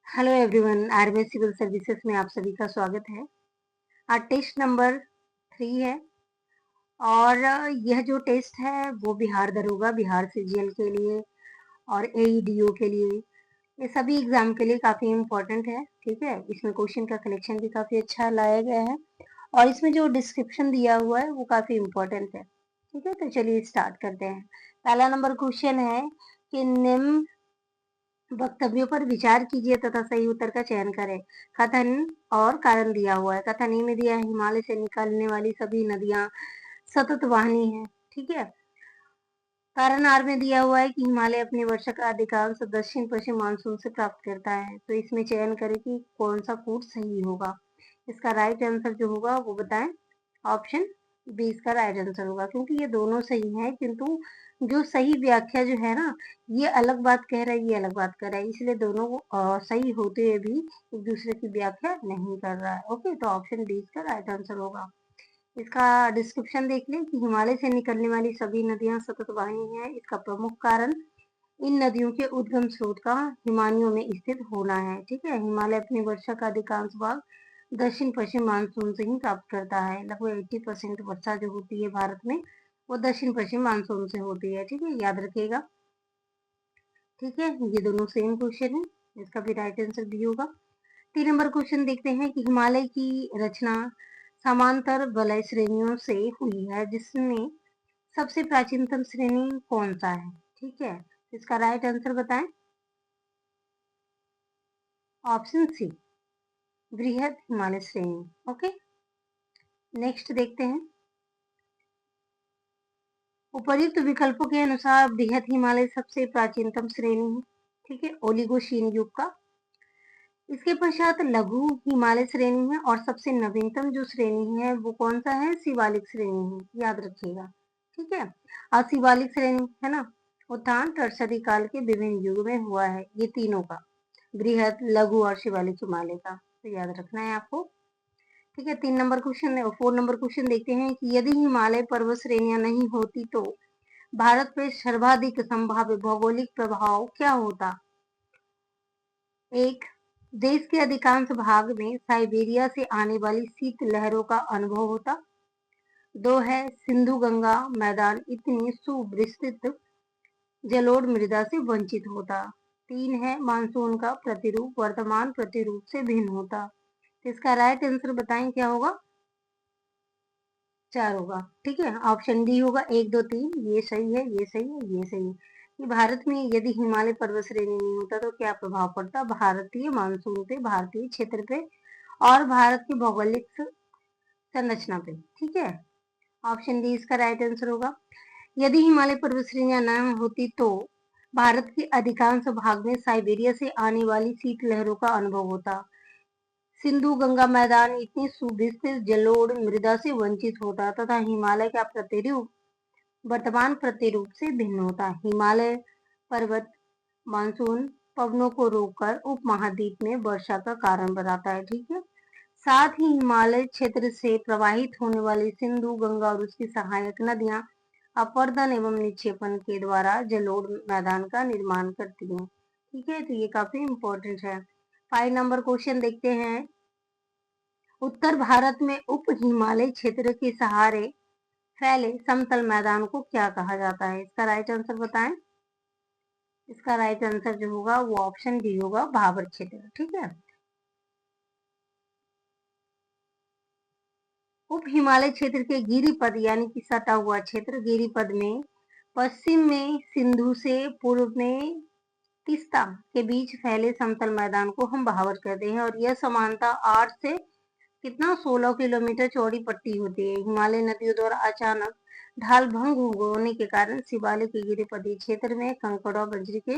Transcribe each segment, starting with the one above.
Hello everyone, army civil services में आप सभी का स्वागत है। आज टेस्ट नंबर 3 है और यह जो टेस्ट है वो बिहार दरोगा, बिहार सीजीएल के लिए और एईडीओ के लिए, ये सभी एग्जाम के लिए काफ़ी इम्पोर्टेंट है। ठीक है, इसमें क्वेश्चन का कलेक्शन भी काफ़ी अच्छा लाया गया है और इसमें जो डिस्क्रिप्शन दिया हुआ है वो काफ़ी इम्पोर्टेंट है। ठीक है, तो चलिए स्टार्ट करते हैं। पहला नंबर क्वेश्चन है कि निम्न वक्तव्यों पर विचार कीजिए तथा सही उत्तर का चयन करें। कथन और कारण दिया हुआ है। कथन ए में दिया है, हिमालय से निकलने वाली सभी नदियां सतत वाहिनी है। ठीक है। कारण आर में दिया हुआ है कि हिमालय अपनी वर्षा का अधिकांश दक्षिण पश्चिम मानसून से प्राप्त करता है। तो इसमें चयन करें कि कौन सा कोड सही होगा। इसका राइट आंसर जो होगा वो बताएं। ऑप्शन बी इसका राइट आंसर होगा, क्योंकि ये दोनों सही है, किंतु जो सही व्याख्या जो है ना, ये अलग बात कह रहा है, ये अलग बात कर रहा है, इसलिए दोनों सही होते हुए भी एक दूसरे की व्याख्या नहीं कर रहा है। ओके, तो ऑप्शन डी इसका राइट आंसर होगा। इसका डिस्क्रिप्शन देख लें कि हिमालय से निकलने वाली सभी नदियां सतत वाहिनी है। इसका प्रमुख कारण इन नदियोयों के उद्गम स्रोत का हिमानियों में स्थित होना है। ठीक है, हिमालय अपनी वर्षा का अधिकांश भाग दक्षिण पश्चिम मानसून से ही प्राप्त करता है। लगभग 80% वर्षा जो होती है भारत में वो दक्षिण पश्चिम मानसून से होती है। ठीक है, याद रखिएगा। ठीक है, ये दोनों सेम क्वेश्चन है, इसका भी राइट आंसर डी होगा। 3 नंबर क्वेश्चन देखते हैं कि हिमालय की रचना समांतर वलय श्रेणियों से हुई है, जिसमें सबसे प्राचीनतम श्रेणी कौन सा है। ठीक है, इसका राइट आंसर बताएं। ऑप्शन सी बृहद हिमालय श्रेणी। ओके, नेक्स्ट देखते हैं। उपर्युक्त विकल्पों के अनुसार बृहद हिमालय सबसे प्राचीनतम श्रेणी है। ठीक है, ओलिगोशीन युग का। इसके पश्चात लघु हिमालय श्रेणी है और सबसे नवीनतम जो श्रेणी है वो कौन सा है, शिवालिक श्रेणी है, याद रखिएगा। ठीक है, और शिवालिक श्रेणी है ना, उत्थान टर्सरी काल के विभिन्न युग में हुआ है, ये तीनों का, बृहद, लघु और शिवालिक हिमालय का, तो याद रखना है आपको। ठीक है, 3 नंबर क्वेश्चन 4 नंबर क्वेश्चन देखते हैं कि यदि हिमालय पर्वत श्रेणियां नहीं होती तो भारत पे सर्वाधिक संभाव्य भौगोलिक प्रभाव क्या होता। एक, देश के अधिकांश भाग में साइबेरिया से आने वाली शीत लहरों का अनुभव होता। 2 है, सिंधु गंगा मैदान इतनी सुविस्तृत जलोढ़ मृदा से वंचित होता। 3 है, मानसून का प्रतिरूप वर्तमान प्रतिरूप से भिन्न होता। इसका राइट आंसर बताएं क्या होगा। 4 होगा। ठीक है, ऑप्शन डी होगा 1, 2, 3, ये सही है, ये सही है, ये सही है। कि भारत में यदि हिमालय पर्वत श्रेणी नहीं होता तो क्या प्रभाव पड़ता भारतीय मानसून पे, भारतीय क्षेत्र पे और भारत की भौगोलिक संरचना पे। ठीक है, ऑप्शन डी इसका राइट आंसर होगा। यदि हिमालय पर्वत श्रेणियां न होती तो भारत के अधिकांश भाग में साइबेरिया से आने वाली शीत लहरों का अनुभव होता। सिंधु गंगा मैदान इतनी सुविस्तृत जलोढ़ मृदा से वंचित होता तथा हिमालय का प्रतिरूप वर्तमान प्रतिरूप से भिन्न होता। हिमालय पर्वत मानसून पवनों को रोककर उप महाद्वीप में वर्षा का कारण बनाता है। ठीक है, साथ ही हिमालय क्षेत्र से प्रवाहित होने वाली सिंधु गंगा और उसकी सहायक नदियां अपरदन एवं निक्षेपण के द्वारा जलोढ़ मैदान का निर्माण करती हैं। ठीक है, तो ये काफी इंपॉर्टेंट है। 5 नंबर क्वेश्चन देखते हैं। उत्तर भारत में उप हिमालय क्षेत्र के सहारे फैले समतल मैदान को क्या कहा जाता है। इसका राइट आंसर बताएं। इसका राइट आंसर जो होगा वो ऑप्शन डी होगा, भाबर क्षेत्र। ठीक है, उप हिमालय क्षेत्र के गिरिपद यानी कि सटा हुआ क्षेत्र गिरिपद में पश्चिम में सिंधु से पूर्व में तीस्ता के बीच फैले समतल मैदान को हम भावर कहते हैं और यह समानता 8 से कितना 16 किलोमीटर चौड़ी पट्टी होती है। हिमालय नदियों द्वारा अचानक ढाल भंग होने के कारण शिवालिक के गिरिपदीय क्षेत्र में कंकड़ और बजरी के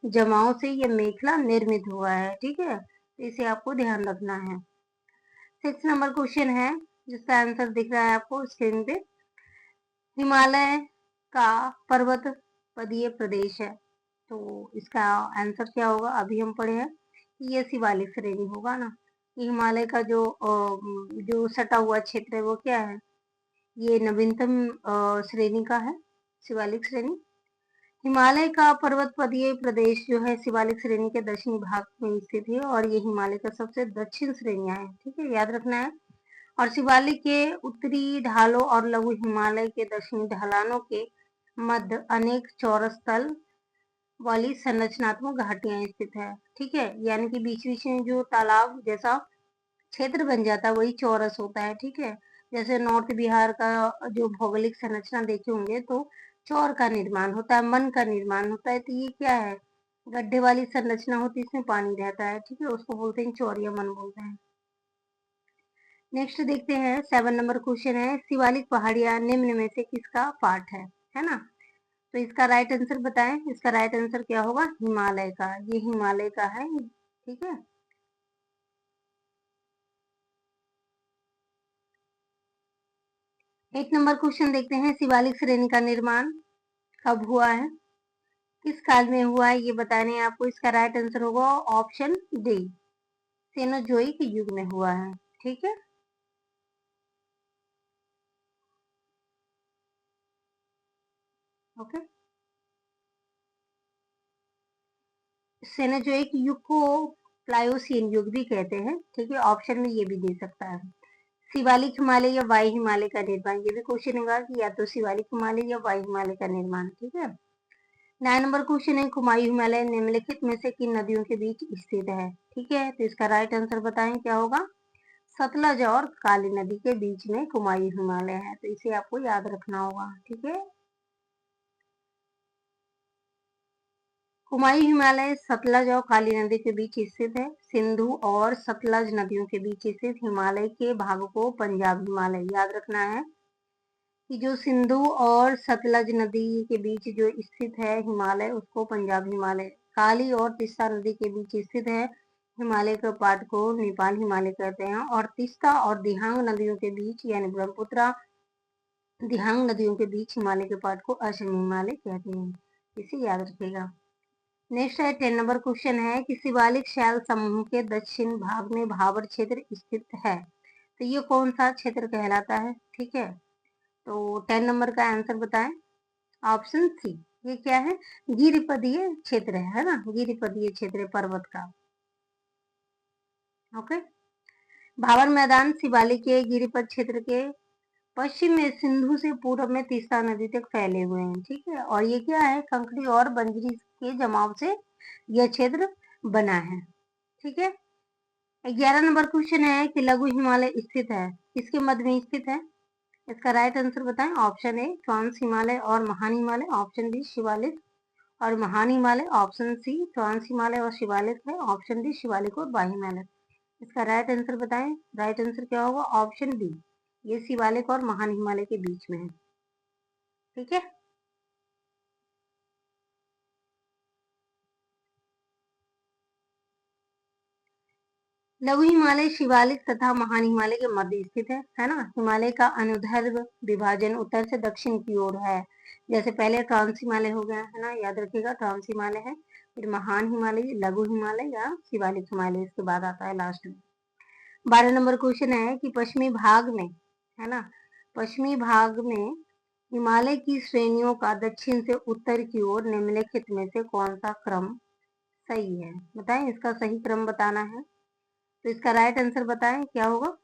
जमाव से यह मेखला निर्मित हुआ है। ठीक है, इसे आपको ध्यान रखना है। 6 नंबर क्वेश्चन है जिसका आंसर दिख रहा है आपको स्क्रीन पे। हिमालय का पर्वत पदीय प्रदेश है, तो इसका आंसर क्या होगा। अभी हम पढ़े हैं कि ये शिवालिक श्रेणी होगा ना। हिमालय का जो सटा हुआ क्षेत्र है वो क्या है, ये नवीनतम श्रेणी का है, शिवालिक श्रेणी। हिमालय का पर्वतपदीय प्रदेश जो है शिवालिक श्रेणी के दक्षिणी भाग में स्थित है और ये हिमालय का सबसे दक्षिण श्रेणियां है, ठीक है, याद रखना है। और शिवालिक के उत्तरी ढालों और लघु हिमालय के दक्षिणी ढलानों के मध्य अनेक चौरस तल वाली संरचनात्मक घाटियां स्थित है, ठीक है, यानी कि बीच बीच में जो तालाब जैसा क्षेत्र बन जाता है वही चौरस होता है, ठीक है। जैसे नॉर्थ बिहार का जो भौगोलिक संरचना देखे होंगे तो चौर का निर्माण होता है, मन का निर्माण होता है, तो ये क्या है, गड्ढे वाली संरचना होती है, इसमें पानी रहता है, ठीक है, उसको बोलते हैं चौरिया मन बोलते हैं। नेक्स्ट देखते हैं 7 नंबर क्वेश्चन है, शिवालिक पहाड़ियां निम्न में से किसका पार्ट है ना। तो इसका राइट आंसर बताएं। इसका राइट आंसर क्या होगा, हिमालय का, ये हिमालय का है, ठीक है। 8 नंबर क्वेश्चन देखते हैं, शिवालिक श्रेणी का निर्माण कब हुआ है, किस काल में हुआ है, ये बताने हैं आपको। इसका राइट आंसर होगा ऑप्शन डी, सेनोजोइक युग में हुआ है, ठीक है। ओके, सेनोजोइक युग को प्लायोसीन युग भी कहते हैं, ठीक है, ऑप्शन में ये भी दे सकता है। शिवालिक हिमालय या वायु हिमालय का निर्माण, ये भी क्वेश्चन होगा कि या तो शिवालिक हिमालय या वायु हिमालय का निर्माण, ठीक है। 9 नंबर क्वेश्चन है, कुमायूं हिमालय निम्नलिखित में से किन नदियों के बीच स्थित है, ठीक है, तो इसका राइट आंसर बताएं क्या होगा, सतलज और काली नदी के बीच में कुमायूं हिमालय है, तो इसे आपको याद रखना होगा, ठीक है। कुमायूं हिमालय सतलज और काली नदी के बीच स्थित है। सिंधु और सतलज नदियों के बीच स्थित हिमालय के भाग को पंजाब हिमालय, याद रखना है कि जो सिंधु और सतलज नदी के बीच जो स्थित है हिमालय, उसको पंजाब हिमालय। काली और तीस्ता नदी के बीच स्थित है हिमालय के पार्ट को नेपाल हिमालय कहते हैं। और तीस्ता और दिहांग नदियों के बीच यानी ब्रह्मपुत्र दिहांग नदियों के बीच हिमालय के पार्ट को असम हिमालय कहते हैं, इसे याद रखिएगा। नेक्स्ट है 10 नंबर क्वेश्चन है कि शिवालिक शैल समूह के दक्षिण भाग में भाबर क्षेत्र स्थित है, तो ये कौन सा क्षेत्र कहलाता है, ठीक है। तो 10 नंबर का आंसर बताएं, ऑप्शन सी, ये क्या है, गिरिपदीय क्षेत्र है ना, गिरिपदीय क्षेत्र पर्वत का। ओके, भाबर मैदान शिवालिक के गिरिपद क्षेत्र के पश्चिम में सिंधु से पूर्व में तीस्ता नदी तक फैले हुए हैं, ठीक है। और ये क्या है, कंकड़ी और बंजरी के जमाव से यह क्षेत्र बना है, ठीक है। 11 नंबर क्वेश्चन है कि लघु हिमालय स्थित है, किसके मध्य में स्थित है, इसका राइट आंसर बताएं। ऑप्शन ए ट्रांस हिमालय और महान हिमालय, ऑप्शन बी शिवालिक और महान Himalaya, option C trans Himalaya और शिवालिक है, ऑप्शन डी शिवालिक और वायु हिमालय। इसका राइट आंसर बताएं। राइट आंसर क्या होगा, ऑप्शन बी, ये शिवालिक और महान हिमालय के बीच में है, ठीक है। लघु हिमालय शिवालिक तथा महान हिमालय के मध्य स्थित है ना। हिमालय का अनुदैर्ध्य विभाजन उत्तर से दक्षिण की ओर है, जैसे पहले ट्रांस हिमालय हो गया है ना, याद रखिएगा ट्रांस हिमालय है, फिर महान हिमालय, लघु हिमालय या शिवालिक हिमालय इसके बाद आता है लास्ट में। 12 नंबर क्वेश्चन है कि पश्चिमी भाग में, है ना, पश्चिमी भाग में हिमालय की श्रेणियों का दक्षिण से उत्तर की ओर निम्नलिखित में से कौन सा क्रम सही है, बताएं, इसका सही क्रम बताना है। तो इसका राइट आंसर बताएं क्या होगा,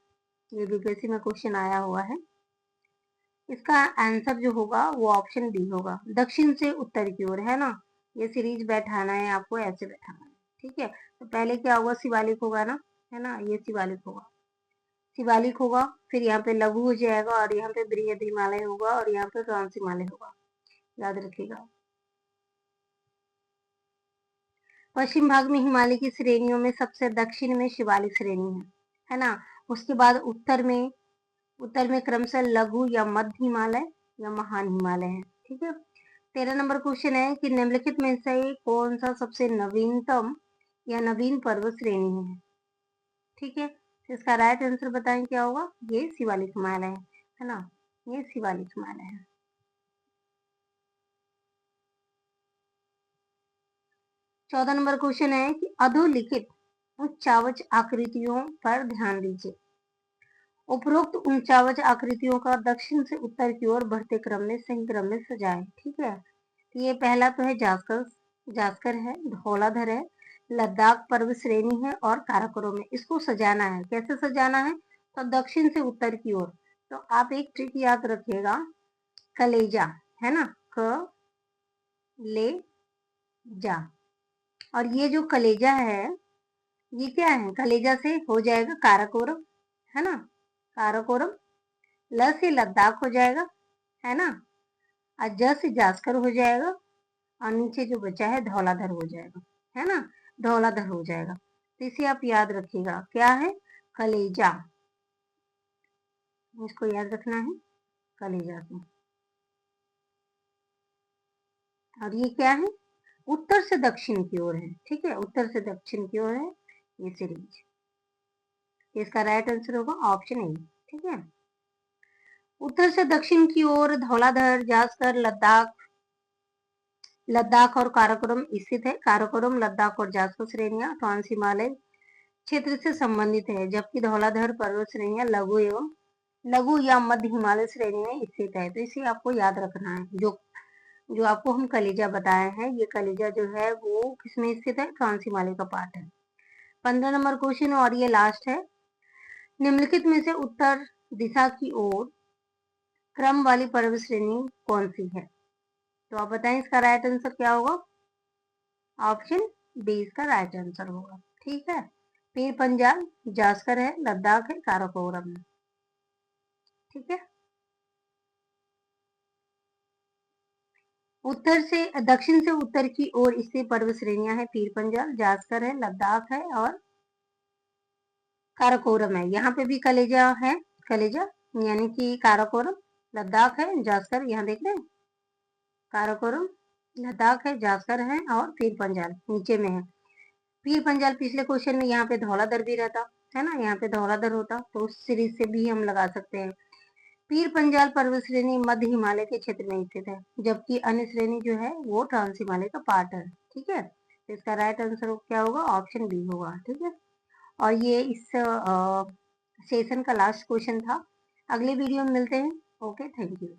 ये बीपीएससी में क्वेश्चन आया हुआ है। इसका आंसर जो होगा वो ऑप्शन बी होगा, दक्षिण से उत्तर की ओर, है ना। ये सीरीज बैठाना है आपको, ऐसे बैठाना है, ठीक है। तो पहले क्या होगा, शिवालिक होगा ना, है ना, ये शिवालिक होगा, शिवालिक होगा, फिर यहाँ पे लघु हो जाएगा और यहाँ पे बृहद हिमालय होगा और यहाँ पे ट्रांस हिमालय होगा, याद रखिएगा। पश्चिम भाग में हिमालय की श्रेणियों में सबसे दक्षिण में शिवालिक श्रेणी है ना। उसके बाद उत्तर में क्रमशः लघु या मध्य हिमालय या महान हिमालय है, ठीक है। 13 नंबर क्वेश्चन है कि निम्नलिखित में से कौन सा सबसे नवीनतम या नवीन पर्वत श्रेणी है, ठीक है। इसका राइट आंसर बताएं क्या होगा, ये शिवालिक हिमालय है ना, ये शिवालिक हिमालय है। 14 नंबर क्वेश्चन है कि अधोलिखित उच्चावच आकृतियों पर ध्यान दीजिए। उपरोक्त उच्चावच आकृतियों का दक्षिण से उत्तर की ओर बढ़ते क्रम में सही क्रम में सजाएं, ठीक है। ये पहला तो है जास्कर, जास्कर है, धौलाधर है, लद्दाख पर्वत श्रेणी है और काराकोरम है। इसको सजाना है, कैसे सजाना है? तो दक्षिण से उत्तर की ओर। तो आप एक ट्रिक याद रखिएगा, कलेजा है ना, क ले जा। और ये जो कलेजा है ये क्या है? कलेजा से हो जाएगा काराकोरम, है ना, काराकोरम। ल से लद्दाख हो जाएगा, है ना, और ज से जास्कर हो जाएगा, और नीचे जो बचा है धौलाधर हो जाएगा, है ना, धौलाधर हो जाएगा। तो इसे आप याद रखिएगा, क्या है? कलेजा। इसको याद रखना है, कलेजा से। और ये क्या है? उत्तर से दक्षिण की ओर है, ठीक है, उत्तर से दक्षिण की ओर है ये सीरीज। इसका राइट आंसर होगा ऑप्शन ए, ठीक है। उत्तर से दक्षिण की ओर धौलाधर, जास्कर, लद्दाख, लद्दाख और काराकोरम स्थित है। काराकोरम, लद्दाख और जास्कर श्रेणियां ट्रांस हिमालय क्षेत्र से संबंधित है, जबकि धौलाधर पर्वत श्रेणियां लघु एवं लघु या मध्य हिमालय श्रेणी में स्थित है। तो इसे आपको याद रखना है। जो जो आपको हम कलेजा बताए हैं, ये कलेजा जो है वो किसमें स्थित है? ट्रांस हिमालय का पार्ट है। 15 नंबर क्वेश्चन और ये लास्ट है। निम्नलिखित में से उत्तर दिशा की ओर क्रम वाली पर्वत श्रेणी कौन सी है? तो आप बताएं इसका राइट आंसर क्या होगा? ऑप्शन बी इसका राइट आंसर होगा, ठीक है। पीर पंजाल, जास्कर है, लद्दाख है, काराकोरम है, ठीक है। उत्तर से दक्षिण से उत्तर की ओर स्थित पर्वत श्रेणियां है पीर पंजाल, जास्कर है, लद्दाख है और काराकोरम है। यहाँ पे भी कलेजा है, कलेजा यानी कि काराकोरम, लद्दाख है, जास्कर, यहाँ देख रहे हैं, काराकोरम, लद्दाख है, जास्कर है और पीर पंजाल नीचे में है। पीर पंजाल पिछले क्वेश्चन में यहाँ पे धौलाधर भी रहता है ना, यहाँ पे धौलाधर होता, तो उस सीरीज से भी हम लगा सकते हैं। पीर पंजाल पर्वत श्रेणी मध्य हिमालय के क्षेत्र में स्थित है, जबकि अन्य श्रेणी जो है वो ट्रांस हिमालय का पार्ट है, ठीक है। तो इसका राइट आंसर क्या होगा? ऑप्शन बी होगा, ठीक है। और ये इस सेशन का लास्ट क्वेश्चन था। अगले वीडियो में मिलते हैं। Okay, thank you.